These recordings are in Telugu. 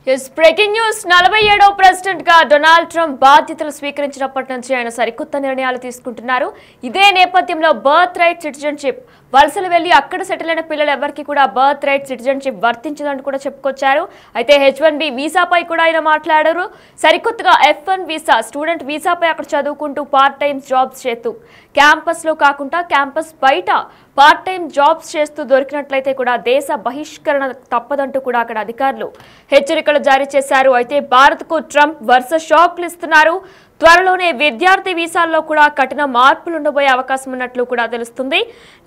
Yes, breaking news. 47వ ప్రెసిడెంట్ గా డొనాల్డ్ ట్రంప్ బాధ్యతలు స్వీకరించినప్పటి నుంచి ఆయన సరికొత్త నిర్ణయాలు తీసుకుంటున్నారు. ఇదే నేపథ్యంలో బర్త్ రైట్ సిటిజన్షిప్ వలసలు వెళ్లి అక్కడ సెటిల్ అయిన పిల్లలు ఎవరికి కూడా బర్త్ రైట్ సిటిజన్షిప్ వర్తించదని కూడా చెప్పుకొచ్చారు. అయితే H1B వీసాపై కూడా ఆయన మాట్లాడారు. సరికొత్తగా F1 వీసా స్టూడెంట్ వీసాపై అక్కడ చదువుకుంటూ పార్ట్ టైం జాబ్స్ చేస్తూ క్యాంపస్ లో కాకుండా క్యాంపస్ బయట పార్ట్ టైం జాబ్స్ చేస్తూ దొరికినట్లయితే కూడా దేశ బహిష్కరణ తప్పదంటూ కూడా అక్కడ అధికారులు హెచ్చరికలు జారీ చేశారు. అయితే భారత్కు ట్రంప్ వరుస షాక్లు ఇస్తున్నారు. త్వరలోనే విద్యార్థి వీసాల్లో కూడా కఠిన మార్పులు ఉండబోయే అవకాశం ఉన్నట్లు కూడా తెలుస్తుంది.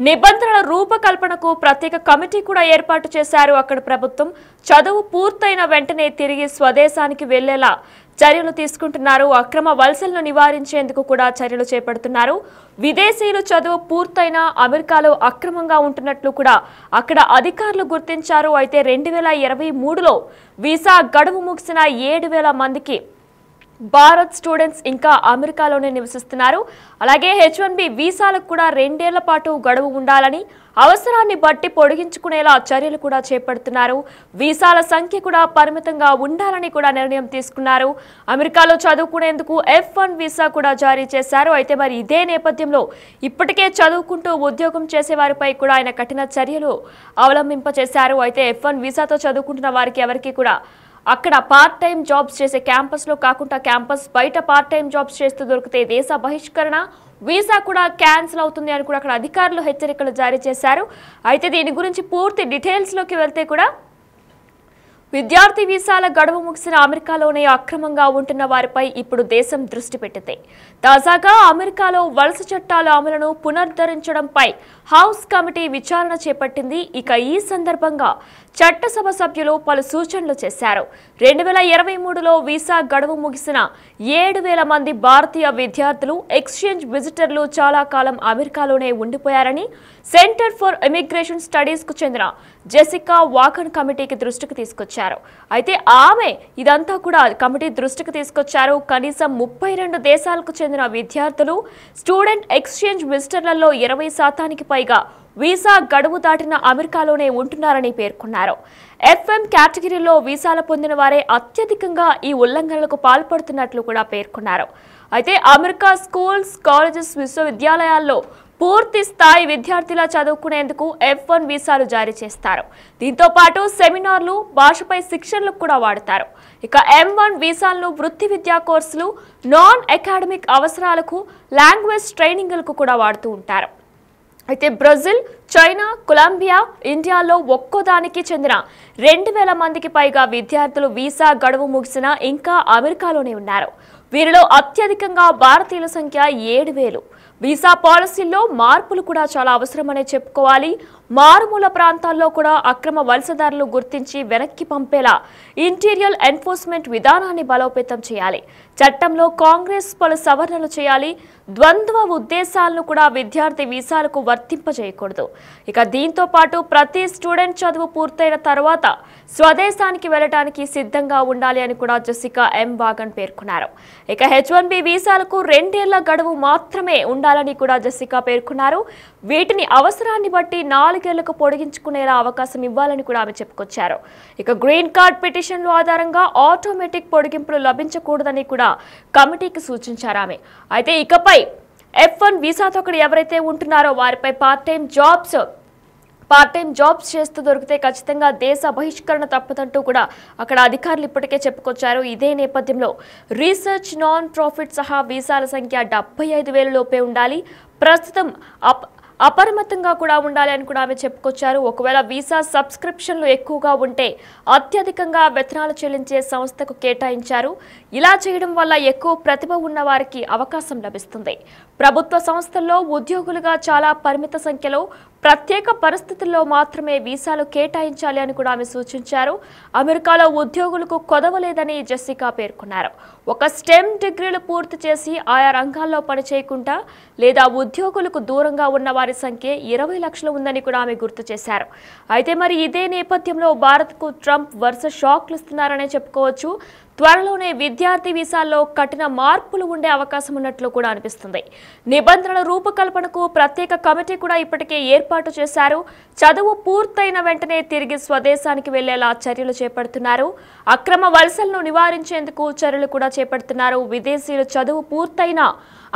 నిబంధనల రూపకల్పనకు ప్రత్యేక కమిటీ కూడా ఏర్పాటు చేశారు. అక్కడ ప్రభుత్వం చదువు పూర్తయిన వెంటనే తిరిగి స్వదేశానికి వెళ్లేలా చర్యలు తీసుకుంటున్నారు. అక్రమ వలసలను నివారించేందుకు కూడా చర్యలు చేపడుతున్నారు. విదేశీయులు చదువు పూర్తయిన అమెరికాలో అక్రమంగా ఉంటున్నట్లు కూడా అక్కడ అధికారులు గుర్తించారు. అయితే 2023లో వీసా గడువు ముగిసిన 7,000 మందికి భారత్ స్టూడెంట్స్ ఇంకా అమెరికాలోనే నివసిస్తున్నారు. అలాగే H1B వీసాలకు కూడా 2 ఏళ్ల పాటు గడువు ఉండాలని అవసరాన్ని బట్టి పొడిగించుకునేలా చర్యలు కూడా చేపడుతున్నారు. వీసాల సంఖ్య కూడా పరిమితంగా ఉండాలని కూడా నిర్ణయం తీసుకున్నారు. అమెరికాలో చదువుకునేందుకు F1 వీసా కూడా జారీ చేశారు. అయితే మరి ఇదే నేపథ్యంలో ఇప్పటికే చదువుకుంటూ ఉద్యోగం చేసే వారిపై కూడా ఆయన కఠిన చర్యలు అవలంబింపచేశారు. అయితే F1 వీసాతో చదువుకుంటున్న వారికి ఎవరికి కూడా అక్కడ పార్ట్ టైం జాబ్స్ చేసే క్యాంపస్ లో కాకుండా క్యాంపస్ బయట పార్ట్ టైం జాబ్స్ చేస్తూ దొరికితే దేశ బహిష్కరణ వీసా కూడా క్యాన్సిల్ అవుతుంది అని కూడా అక్కడ అధికారులు హెచ్చరికలు జారీ చేశారు. అయితే దీని గురించి పూర్తి డీటెయిల్స్ లోకి వెళ్తే కూడా విద్యార్థి వీసాల గడువు ముగిసిన అమెరికాలోనే అక్రమంగా ఉంటున్న వారిపై ఇప్పుడు దేశం దృష్టి పెట్టింది. తాజాగా అమెరికాలో వలస చట్టాల అమలును పునరుద్ధరించడంపై హౌస్ కమిటీ విచారణ చేపట్టింది. ఇక ఈ సందర్భంగా చట్టసభ సభ్యులు పలు సూచనలు చేశారు. 2023లో వీసా గడువు ముగిసిన 7,000 మంది భారతీయ విద్యార్థులు ఎక్స్చేంజ్ విజిటర్లు చాలా కాలం అమెరికాలోనే ఉండిపోయారని సెంటర్ ఫర్ ఇమిగ్రేషన్ స్టడీస్ కు చెందిన జెసికా వాకన్ కమిటీకి దృష్టికి తీసుకొచ్చారు. అయితే ఆమె ఇదంతా కూడా కమిటీ దృష్టికి తీసుకొచ్చారు. కనీసం 32 దేశాలకు చెందిన విద్యార్థులు స్టూడెంట్ ఎక్స్చేంజ్ విజిటర్లలో 20% పైగా వీసా గడువు దాటిన అమెరికాలోనే ఉంటున్నారని పేర్కొన్నారు. FM కేటగిరీలో వీసాలు పొందిన వారే అత్యధికంగా ఈ ఉల్లంఘనలకు పాల్పడుతున్నట్లు కూడా పేర్కొన్నారు. అయితే అమెరికా స్కూల్స్, కాలేజెస్, విశ్వవిద్యాలయాల్లో పూర్తి స్థాయి విద్యార్థుల చదువుకునేందుకు F1 వీసాలు జారీ చేస్తారు. దీంతో పాటు సెమినార్లు, భాషపై శిక్షణలకు కూడా వాడతారు. ఇక M1 వీసాలను వృత్తి విద్యా కోర్సులు, నాన్ అకాడమిక్ అవసరాలకు, లాంగ్వేజ్ ట్రైనింగ్లకు కూడా వాడుతూ ఉంటారు. అయితే బ్రెజిల్, చైనా, కొలంబియా, ఇండియాలో ఒక్కోదానికి చెందిన 2,000 మందికి పైగా విద్యార్థులు వీసా గడువు ముగిసినా ఇంకా అమెరికాలోనే ఉన్నారు. వీరిలో అత్యధికంగా భారతీయుల సంఖ్య 7,000. వీసా పాలసీల్లో మార్పులు కూడా చాలా అవసరమనే చెప్పుకోవాలి. మారుమూల ప్రాంతాల్లో కూడా అక్రమ వలసదారులు గుర్తించి వెనక్కి పంపేలా ఇంటీరియర్ ఎన్ఫోర్స్మెంట్ విధానాన్ని బలోపేతం చేయాలి. చట్టంలో కాంగ్రెస్ పలు సవరణలు చేయాలి. ద్వంద్వ ఉద్దేశాలను కూడా విద్యార్థి వీసాలకు వర్తింపజేయకూడదు. ఇక దీంతో పాటు ప్రతి స్టూడెంట్ చదువు పూర్తయిన తర్వాత స్వదేశానికి వెళ్లడానికి సిద్ధంగా ఉండాలి అని కూడా జెసికా ఎం వాగన్ పేర్కొన్నారు. ఇక H1B వీసాలకు 2 ఏళ్ల గడువు మాత్రమే ఉండాలని కూడా జెసికా పేర్కొన్నారు. వీటిని అవసరాన్ని బట్టి 4 ఏళ్లకు పొడిగించుకునేలా అవకాశం ఇవ్వాలని కూడా ఆమె చెప్పుకొచ్చారు. ఇక గ్రీన్ కార్డ్ పిటిషన్ల ఆధారంగా ఆటోమేటిక్ పొడిగింపులు లభించకూడదని కూడా కమిటీకి సూచించారు ఆమె. అయితే ఇకపై F1 వీసాతో అక్కడ ఎవరైతే ఉంటున్నారో వారిపై పార్ట్ టైం జాబ్స్ చేస్తూ దొరికితే ఖచ్చితంగా దేశ బహిష్కరణ తప్పదంటూ కూడా అక్కడ అధికారులు ఇప్పటికే చెప్పుకొచ్చారు. ఇదే నేపథ్యంలో రీసెర్చ్, నాన్ ప్రాఫిట్ సహా వీసాల సంఖ్య 75,000 లోపే ఉండాలి. ప్రస్తుతం అపరిమితంగా కూడా ఉండాలి అని కూడా ఆమె చెప్పుకొచ్చారు. ఒకవేళ వీసా సబ్స్క్రిప్షన్లు ఎక్కువగా ఉంటే అత్యధికంగా వేతనాలు చెల్లించే సంస్థకు కేటాయించారు. ఇలా చేయడం వల్ల ఎక్కువ ప్రతిభ ఉన్న వారికి అవకాశం లభిస్తుంది. ప్రభుత్వ సంస్థల్లో ఉద్యోగులుగా చాలా పరిమిత సంఖ్యలో ప్రత్యేక పరిస్థితుల్లో మాత్రమే వీసాలు కేటాయించాలి అని కూడా ఆమె సూచించారు. అమెరికాలో ఉద్యోగులకు కొదవలేదని జెసికా పేర్కొన్నారు. ఒక స్టెమ్ డిగ్రీలు పూర్తి చేసి ఆయా రంగాల్లో పనిచేయకుండా లేదా ఉద్యోగులకు దూరంగా ఉన్న వారి సంఖ్య 20 లక్షలు ఉందని కూడా ఆమె గుర్తు చేశారు. అయితే మరి ఇదే నేపథ్యంలో భారత్కు ట్రంప్ వరుస షాక్లు ఇస్తున్నారనే చెప్పుకోవచ్చు. త్వరలోనే విద్యార్థి వీసాల్లో కఠిన మార్పులు ఉండే అవకాశం ఉన్నట్లు కూడా అనిపిస్తుంది. నిబంధనల రూపకల్పనకు ప్రత్యేక కమిటీ కూడా ఇప్పటికే ఏర్పాటు చేశారు. చదువు పూర్తయిన వెంటనే తిరిగి స్వదేశానికి వెళ్లేలా చర్యలు చేపడుతున్నారు. అక్రమ వలసలను నివారించేందుకు చర్యలు కూడా చేపడుతున్నారు. విదేశీయులు చదువు పూర్తయిన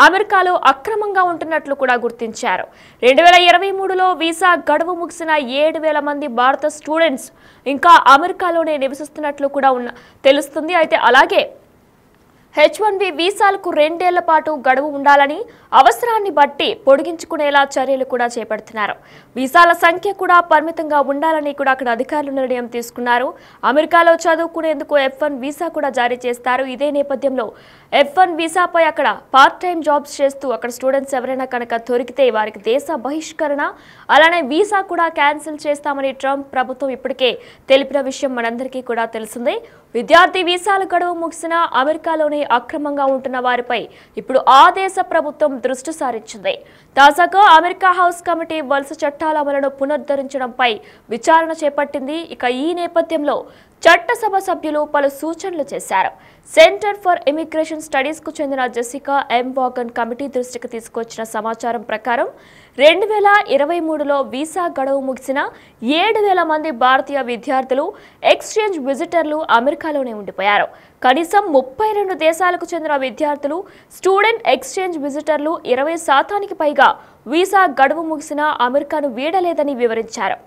అమెరికాలో అక్రమంగా ఉంటున్నట్లు కూడా గుర్తించారు. 2023లో వీసా గడువు ముగిసిన 7,000 మంది భారత స్టూడెంట్స్ ఇంకా అమెరికాలోనే నివసిస్తున్నట్లు కూడా తెలుస్తుంది. అయితే అలాగే H1B వీసాలకు 2 ఏళ్ల పాటు గడువు ఉండాలని అవసరాన్ని బట్టి పొడిగించుకునేలా చర్యలు కూడా చేపడుతున్నారు. వీసాల సంఖ్య కూడా పరిమితంగా ఉండాలని కూడా అక్కడ అధికారులు నిర్ణయం తీసుకున్నారు. అమెరికాలో చదువుకునేందుకు F1 వీసా కూడా జారీ చేస్తారు. ఇదే నేపథ్యంలో F1 వీసాపై అక్కడ పార్ట్ టైం జాబ్స్ చేస్తూ అక్కడ స్టూడెంట్స్ ఎవరైనా కనుక దొరికితే వారికి దేశ బహిష్కరణ అలానే వీసా కూడా క్యాన్సిల్ చేస్తామని ట్రంప్ ప్రభుత్వం ఇప్పటికే తెలిపిన విషయం మనందరికీ కూడా తెలిసిందే. విద్యార్థి వీసాల గడువు ముగిసిన అమెరికాలోని అక్రమంగా ఉంటున్న వారిపై ఇప్పుడు ఆ దేశ ప్రభుత్వం దృష్టి సారించింది. తాజాగా అమెరికా హౌస్ కమిటీ వలస చట్టాల అమలును పునరుద్ధరించడంపై విచారణ చేపట్టింది. ఇక ఈ నేపథ్యంలో చట్టసభ సభ్యులు పలు సూచనలు చేశారు. సెంటర్ ఫర్ ఇమిగ్రేషన్ స్టడీస్ కు చెందిన జెసికా ఎం వాగన్ కమిటీ దృష్టికి తీసుకొచ్చిన సమాచారం ప్రకారం 2023లో వీసా గడువు ముగిసిన 7,000 మంది భారతీయ విద్యార్థులు ఎక్స్చేంజ్ విజిటర్లు అమెరికాలోనే ఉండిపోయారు. కనీసం 32 దేశాలకు చెందిన విద్యార్థులు స్టూడెంట్ ఎక్స్చేంజ్ విజిటర్లు 20% పైగా వీసా గడువు ముగిసిన అమెరికాను వీడలేదని వివరించారు.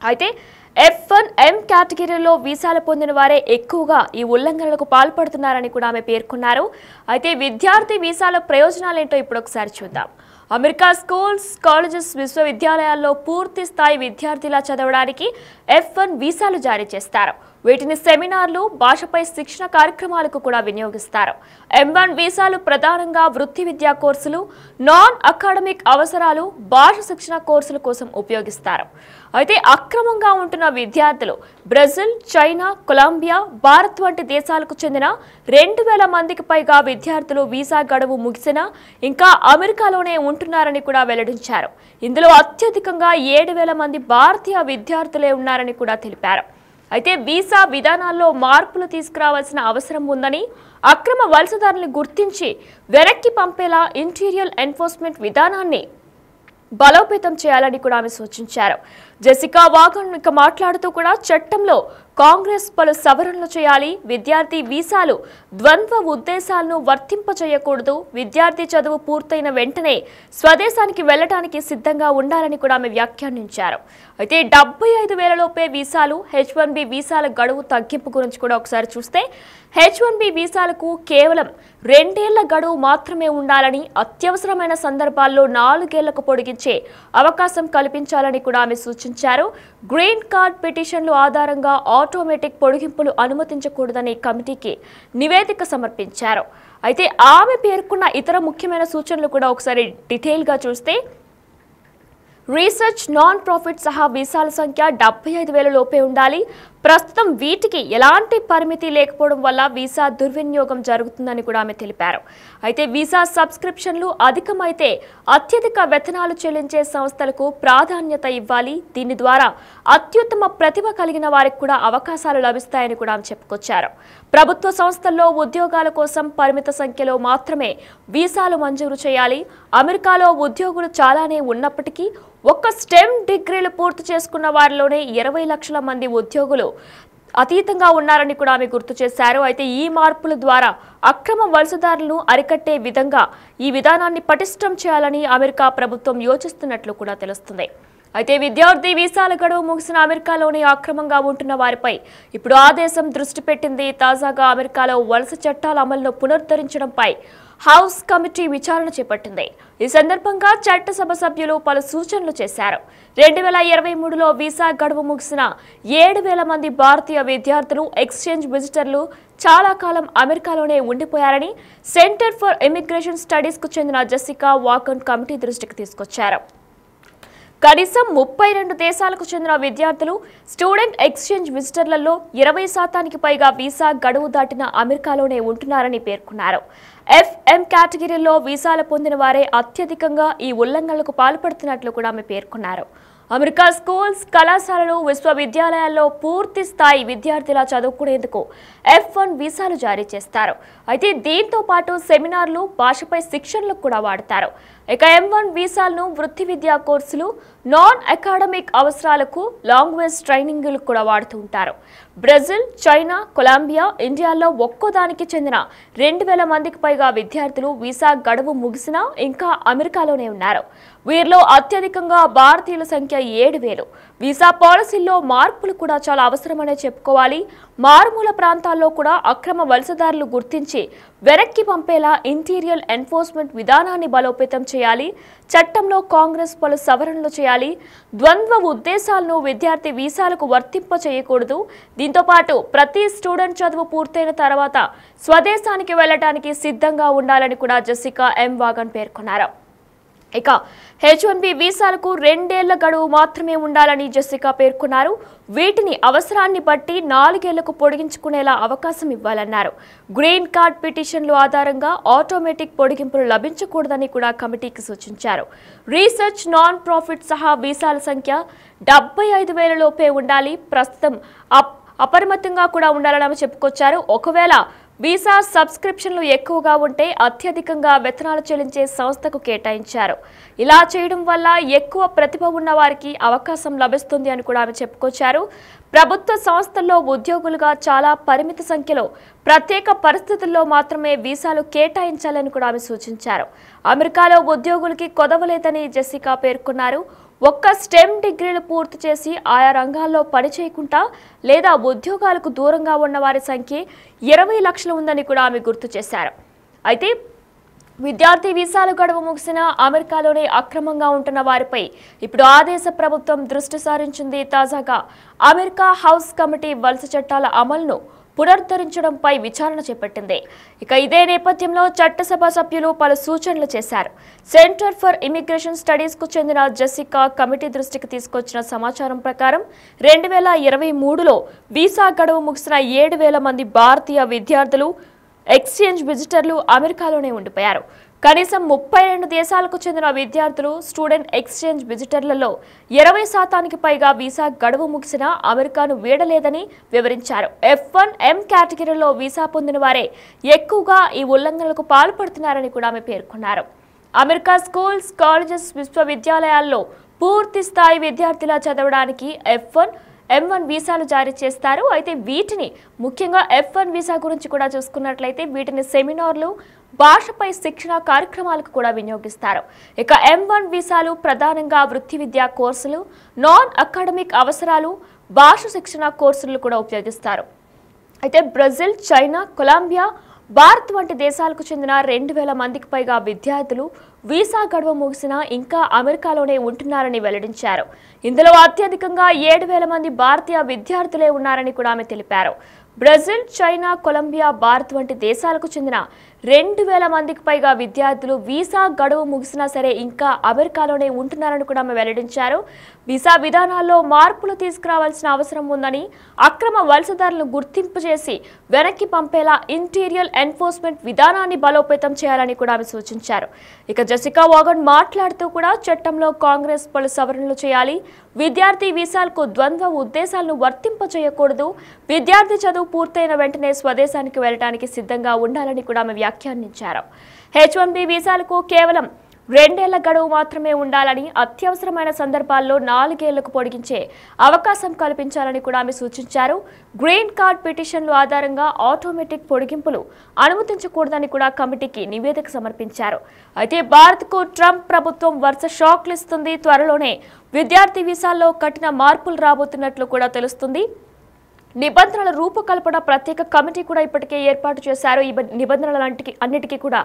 అయితే F1M కేటగిరీలో వీసాలు పొందిన వారే ఎక్కువగా ఈ ఉల్లంఘనలకు పాల్పడుతున్నారని కూడా ఆమె పేర్కొన్నారు. అయితే విద్యార్థి వీసాల ప్రయోజనాలేంటో ఇప్పుడు ఒకసారి చూద్దాం. అమెరికా స్కూల్స్, కాలేజెస్, విశ్వవిద్యాలయాల్లో పూర్తి స్థాయి విద్యార్థిలా చదవడానికి F1 వీసాలు జారీ చేస్తారు. వీటిని సెమినార్లు, భాషపై శిక్షణ కార్యక్రమాలకు కూడా వినియోగిస్తారు. M1 వీసాలు ప్రధానంగా వృత్తి విద్యా కోర్సులు, నాన్ అకాడమిక్ అవసరాలు, భాష శిక్షణ కోర్సుల కోసం ఉపయోగిస్తారు. అయితే అక్రమంగా ఉంటున్న విద్యార్థులు బ్రెజిల్, చైనా, కొలంబియా, భారత్ వంటి దేశాలకు చెందిన 2,000 మందికి పైగా విద్యార్థులు వీసా గడువు ముగిసిన ఇంకా అమెరికాలోనే ఉంటున్నారని కూడా వెల్లడించారు. ఇందులో అత్యధికంగా 7,000 మంది భారతీయ విద్యార్థులే ఉన్నారని కూడా తెలిపారు. అయితే వీసా విధానాల్లో మార్పులు తీసుకురావాల్సిన అవసరం ఉందని, అక్రమ వలసదారులను గుర్తించి వెనక్కి పంపేలా ఇంటీరియర్ ఎన్ఫోర్స్మెంట్ విధానాన్ని బలోపేతం చేయాలని కూడా ఆమె సూచించారు. జెసికా వాగన్ ఇక మాట్లాడుతూ కూడా చట్టంలో కాంగ్రెస్ పలు సవరణలు చేయాలి, విద్యార్థి వీసాలు ద్వంద్వ ఉద్దేశాలను వర్తింపచేయకూడదు, విద్యార్థి చదువు పూర్తయిన వెంటనే స్వదేశానికి వెళ్లడానికి సిద్ధంగా ఉండాలని కూడా ఆమె వ్యాఖ్యానించారు. అయితే 75,000 లోపే వీసాలు, H1B వీసాల గడువు తగ్గింపు గురించి కూడా ఒకసారి చూస్తే H1B వీసాలకు కేవలం 2 ఏళ్ల గడువు మాత్రమే ఉండాలని, అత్యవసరమైన సందర్భాల్లో 4 ఏళ్లకు పొడిగించే అవకాశం కల్పించాలని కూడా ఆమె సూచించారు. గ్రీన్ కార్డ్ పిటిషన్లు ఆధారంగా ఆటోమేటిక్ పొడిగింపులు అనుమతించకూడదని కమిటీకి నివేదిక సమర్పించారు. అయితే ఆమె పేర్కొన్న ఇతర ముఖ్యమైన సూచనలు కూడా ఒకసారి డీటెయిల్గా చూస్తే రీసెర్చ్, నాన్ ప్రాఫిట్ సహా వీసాల సంఖ్య 75,000 లోపే ఉండాలి. ప్రస్తుతం వీటికి ఎలాంటి పరిమితి లేకపోవడం వల్ల వీసా దుర్వినియోగం జరుగుతుందని కూడా ఆమె తెలిపారు. అయితే వీసా సబ్స్క్రిప్షన్లు అధికమైతే అత్యధిక వేతనాలు చెల్లించే సంస్థలకు ప్రాధాన్యత ఇవ్వాలి. దీని ద్వారా అత్యుత్తమ ప్రతిభ కలిగిన వారికి కూడా అవకాశాలు లభిస్తాయని కూడా ఆమె చెప్పుకొచ్చారు. ప్రభుత్వ సంస్థల్లో ఉద్యోగాల కోసం పరిమిత సంఖ్యలో మాత్రమే వీసాలు మంజూరు చేయాలి. అమెరికాలో ఉద్యోగులు చాలానే ఉన్నప్పటికీ ఒక్క స్టెమ్ డిగ్రీలు పూర్తి చేసుకున్న వారిలోనే 20 లక్షల మంది ఉద్యోగులు అతీతంగా ఉన్నారని కూడా ఆమె గుర్తు చేశారు. అయితే ఈ మార్పుల ద్వారా అక్రమ వలసదారులను అరికట్టే విధంగా ఈ విధానాన్ని పటిష్టం చేయాలని అమెరికా ప్రభుత్వం యోచిస్తున్నట్లు కూడా తెలుస్తుంది. అయితే విద్యార్థి వీసాల గడువు ముగిసిన అమెరికాలోని అక్రమంగా ఉంటున్న వారిపై ఇప్పుడు ఆ దేశం దృష్టి పెట్టింది. తాజాగా అమెరికాలో వలస చట్టాల అమలును పునరుద్ధరించడంపై హౌస్ కమిటీ విచారణ చేపట్టింది. ఈ సందర్భంగా చట్టసభ సభ్యులు పలు సూచనలు చేశారు. 2023లో వీసా గడువు ముగిసిన 7,000 మంది భారతీయ విద్యార్థులు, ఎక్స్చేంజ్ విజిటర్లు చాలా కాలం అమెరికాలోనే ఉండిపోయారని సెంటర్ ఫర్ ఇమిగ్రేషన్ స్టడీస్ కు చెందిన జెసికా వాగన్ కమిటీ దృష్టికి తీసుకొచ్చారు. కనీసం 32 దేశాలకు చెందిన విద్యార్థులు స్టూడెంట్ ఎక్స్చేంజ్ విజిటర్లలో 20% పైగా వీసా గడువు దాటిన అమెరికాలోనే ఉంటున్నారని పేర్కొన్నారు. FM కేటగిరీలో వీసాలు పొందిన వారే అత్యధికంగా ఈ ఉల్లంఘనలకు పాల్పడుతున్నట్లు కూడా ఆమె పేర్కొన్నారు. అమెరికా స్కూల్స్, కళాశాలలు, విశ్వవిద్యాలయాల్లో పూర్తి స్థాయి విద్యార్థుల చదువుకునేందుకు F1 వీసాలు జారీ చేస్తారు. అయితే దీంతో పాటు సెమినార్లు, భాషపై శిక్షణలకు కూడా వాడతారు. ఇక M1 వీసాలను వృత్తి విద్యా కోర్సులు, నాన్ అకాడమిక్ అవసరాలకు, లాంగ్వేజ్ ట్రైనింగ్లకు కూడా వాడుతూ ఉంటారు. బ్రెజిల్, చైనా, కొలంబియా, ఇండియాలో ఒక్కోదానికి చెందిన 2000 మందికి పైగా విద్యార్థులు వీసా గడువు ముగిసినా ఇంకా అమెరికాలోనే ఉన్నారు. వీరిలో అత్యధికంగా భారతీయుల సంఖ్య 7000. వీసా పాలసీల్లో మార్పులు కూడా చాలా అవసరమనే చెప్పుకోవాలి. మారుమూల ప్రాంతాల్లో కూడా అక్రమ వలసదారులు గుర్తించి వెనక్కి పంపేలా ఇంటీరియర్ ఎన్ఫోర్స్మెంట్ విధానాన్ని బలోపేతం చేయాలి. చట్టంలో కాంగ్రెస్ పలు సవరణలు చేయాలి. ద్వంద్వ ఉద్దేశాలను విద్యార్థి వీసాలకు వర్తింప చేయకూడదు. దీంతో పాటు ప్రతి స్టూడెంట్ చదువు పూర్తయిన తర్వాత స్వదేశానికి వెళ్లడానికి సిద్ధంగా ఉండాలని కూడా జెసికా ఎం వాగన్ పేర్కొన్నారు. ఇక H1B వీసాలకు 2 ఏళ్ల గడువు మాత్రమే ఉండాలని జెసికా పేర్కొన్నారు. వీటిని అవసరాన్ని బట్టి 4 ఏళ్లకు పొడిగించుకునేలా అవకాశం ఇవ్వాలన్నారు. గ్రీన్ కార్డ్ పిటిషన్లు ఆధారంగా ఆటోమేటిక్ పొడిగింపులు లభించకూడదని కూడా కమిటీకి సూచించారు. రీసెర్చ్, నాన్ ప్రాఫిట్ సహా వీసాల సంఖ్య 75,000 లోపే ఉండాలి. ప్రస్తుతం అపరిమితంగా కూడా ఉండాలని చెప్పుకొచ్చారు. ఒకవేళ వీసా సబ్స్క్రిప్షన్లు ఎక్కువగా ఉంటే అత్యధికంగా వేతనాలు చెల్లించే సంస్థకు కేటాయించారు. ఇలా చేయడం వల్ల ఎక్కువ ప్రతిభ ఉన్న వారికి అవకాశం లభిస్తుంది అని కూడా ఆమె చెప్పుకొచ్చారు. ప్రభుత్వ సంస్థల్లో ఉద్యోగులుగా చాలా పరిమిత సంఖ్యలో ప్రత్యేక పరిస్థితుల్లో మాత్రమే వీసాలు కేటాయించాలని కూడా ఆమె సూచించారు. అమెరికాలో ఉద్యోగులకి కొదవలేదని జెసికా పేర్కొన్నారు. ఒక్క స్టెమ్ డిగ్రీలు పూర్తి చేసి ఆయా రంగాల్లో పనిచేయకుండా లేదా ఉద్యోగాలకు దూరంగా ఉన్న వారి సంఖ్య 20 లక్షలు ఉందని కూడా ఆమె గుర్తు చేశారు. అయితే విద్యార్థి వీసాలు గడువు ముగిసిన అమెరికాలోనే అక్రమంగా ఉంటున్న వారిపై ఇప్పుడు ఆ దేశ ప్రభుత్వం దృష్టి సారించింది. తాజాగా అమెరికా హౌస్ కమిటీ వలస చట్టాల అమలును పునరుద్ధరించడంపై విచారణ చేపట్టింది. ఇక ఇదే నేపథ్యంలో చట్టసభ సభ్యులు పలు సూచనలు చేశారు. సెంటర్ ఫర్ ఇమిగ్రేషన్ స్టడీస్ కు చెందిన జెసికా కమిటీ దృష్టికి తీసుకొచ్చిన సమాచారం ప్రకారం 2023లో వీసా గడువు ముగిసిన 7,000 మంది భారతీయ విద్యార్థులు, ఎక్స్చేంజ్ విజిటర్లు అమెరికాలోనే ఉండిపోయారు. కనీసం 32 దేశాలకు చెందిన విద్యార్థులు, స్టూడెంట్ ఎక్స్చేంజ్ విజిటర్లలో 20% పైగా వీసా గడువు ముగిసినా అమెరికాను వీడలేదని వివరించారు. F1M కేటగిరీలో వీసా పొందిన వారే ఎక్కువగా ఈ ఉల్లంఘనలకు పాల్పడుతున్నారని కూడా ఆమె పేర్కొన్నారు. అమెరికా స్కూల్స్, కాలేజెస్, విశ్వవిద్యాలయాల్లో పూర్తి స్థాయి విద్యార్థుల చదవడానికి M1 వీసాలు జారీ చేస్తారు. అయితే వీటిని ముఖ్యంగా F1 వీసా గురించి కూడా చూసుకున్నట్లయితే వీటిని సెమినార్లు, భాషపై శిక్షణ కార్యక్రమాలకు కూడా వినియోగిస్తారు. ఇక M1 వీసాలు ప్రధానంగా వృత్తి విద్యా కోర్సులు, నాన్ అకాడమిక్ అవసరాలు, భాష శిక్షణ కోర్సులు కూడా ఉపయోగిస్తారు. అయితే బ్రెజిల్, చైనా, కొలంబియా, భారత్ వంటి దేశాలకు చెందిన 2,000 మందికి పైగా విద్యార్థులు వీసా గడువు ముగిసినా ఇంకా అమెరికాలోనే ఉంటున్నారని వెల్లడించారు. ఇందులో అత్యధికంగా 7,000 మంది భారతీయ విద్యార్థులే ఉన్నారని కూడా ఆమె తెలిపారు. బ్రెజిల్, చైనా, కొలంబియా, భారత్ వంటి దేశాలకు చెందిన 2,000 మందికి పైగా విద్యార్థులు వీసా గడువు ముగిసినా సరే ఇంకా అమెరికాలోనే ఉంటున్నారని కూడా ఆమె వెల్లడించారు. వీసా విధానాల్లో మార్పులు తీసుకురావాల్సిన అవసరం ఉందని, అక్రమ వలసదారులను గుర్తింపు చేసి వెనక్కి పంపేలా ఇంటీరియర్ ఎన్ఫోర్స్మెంట్ విధానాన్ని బలోపేతం చేయాలని కూడా ఆమె సూచించారు. ఇక జెసికా వాగన్ మాట్లాడుతూ కూడా చట్టంలో కాంగ్రెస్ పలు సవరణలు చేయాలి. విద్యార్థి వీసాలకు ద్వంద్వ ఉద్దేశాలను వర్తింప చేయకూడదు. విద్యార్థి చదువు పూర్తయిన వెంటనే స్వదేశానికి వెళ్లడానికి సిద్ధంగా ఉండాలని కూడా ఆమె వ్యాఖ్యానించారు. H1B వీసాలకు కేవలం 2 ఏళ్ల గడువు మాత్రమే ఉండాలని, అత్యవసరమైన సందర్భాల్లో 4 ఏళ్లకు పొడిగించే అవకాశం కల్పించాలని కూడా ఆమె సూచించారు. గ్రీన్ కార్డ్ పిటిషన్లు ఆధారంగా ఆటోమేటిక్ పొడిగింపులు అనుమతించకూడదని కూడా కమిటీకి నివేదిక సమర్పించారు. అయితే భారత్కు ట్రంప్ ప్రభుత్వం వరుస షాక్లు ఇస్తుంది. త్వరలోనే విద్యార్థి వీసాల్లో కఠిన మార్పులు రాబోతున్నట్లు కూడా తెలుస్తుంది. నిబంధనల రూపకల్పన ప్రత్యేక కమిటీ కూడా ఇప్పటికే ఏర్పాటు చేశారు. ఈ నిబంధనలన్నిటికీ కూడా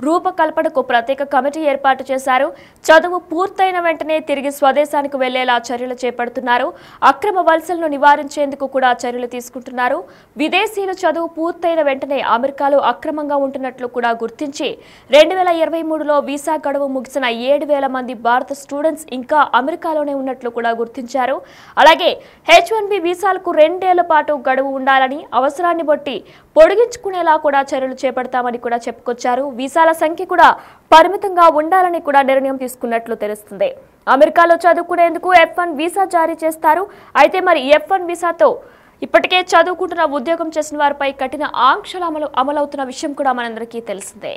రూపకల్పనకు ప్రత్యేక కమిటీ ఏర్పాటు చేశారు. చదువు పూర్తయిన వెంటనే తిరిగి స్వదేశానికి వెళ్లేలా చర్యలు చేపడుతున్నారు. అక్రమ వలసలను నివారించేందుకు కూడా చర్యలు తీసుకుంటున్నారు. విదేశీయుల చదువు పూర్తయిన వెంటనే అమెరికాలో అక్రమంగా ఉంటున్నట్లు కూడా గుర్తించి 2023లో వీసా గడువు ముగిసిన 7,000 మంది భారత స్టూడెంట్స్ ఇంకా అమెరికాలోనే ఉన్నట్లు కూడా గుర్తించారు. అలాగే H1B వీసాలకు 2 ఏళ్ల పాటు గడువు ఉండాలని, అవసరాన్ని బట్టి పొడిగించుకునేలా కూడా చర్యలు చేపడతామని కూడా చెప్పుకొచ్చారు. వీసాల సంఖ్య కూడా పరిమితంగా ఉండాలని కూడా నిర్ణయం తీసుకున్నట్లు తెలుస్తుంది. అమెరికాలో చదువుకునేందుకు F1 వీసా జారీ చేస్తారు. అయితే మరి F1 వీసాతో ఇప్పటికే చదువుకుంటున్న, ఉద్యోగం చేసిన వారిపై కఠిన ఆంక్షలు అమలవుతున్న విషయం కూడా మనందరికీ తెలిసిందే.